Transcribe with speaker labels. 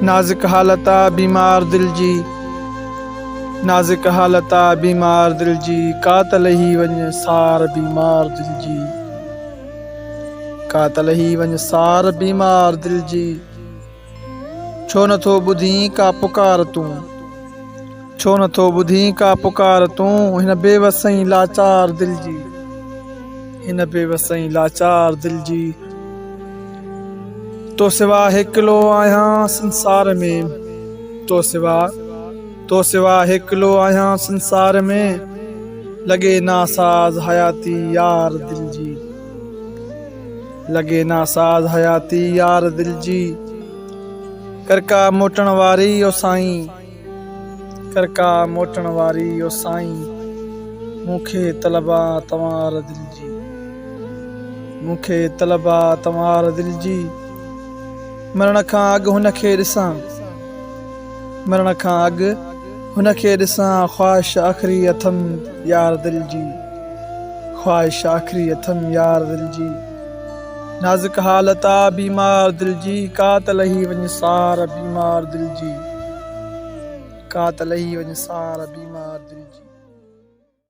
Speaker 1: नाज़ुक हालत आ बीमार दिल जी, नाज़ुक हालत आ बीमार दिल जी, कातल ही वञ सार बीमार दिल जी, कातल ही वञ सार बीमार दिल जी। छो नथो ॿुधी का पुकार तूं, छो नथो ॿुधी का पुकार तूं, हिन बेवसई लाचार दिल जी, हिन बेवसई लाचार दिल जी। तो सिवा हिकिलो आहियां संसार में, तो सिवा हिकिलो आहियां संसार में, लॻे नासाज़ हयाती यार दिल जी, लॻे नासाज़ हयाती यार दिल जी। करका मोटण वारी ओ साईं, करका मोटण वारी ओ साईं, मूंखे तलबा तव्हांर दिल जी, मूंखे तलबा तव्हांर दिल जी। मरण खां अॻु हुनखे ॾिसां, मरण खां अॻु हुनखे ॾिसां, ख़्वाहिश आख़िरी अथमि यार दिल जी, ख़्वाहिश आख़िरी अथमि यार दिल जी। नाज़ुक हालत आ बीमार दिल जी, कातल ही वञ सार बीमार दिल जी, कातल ही वञ सार बीमार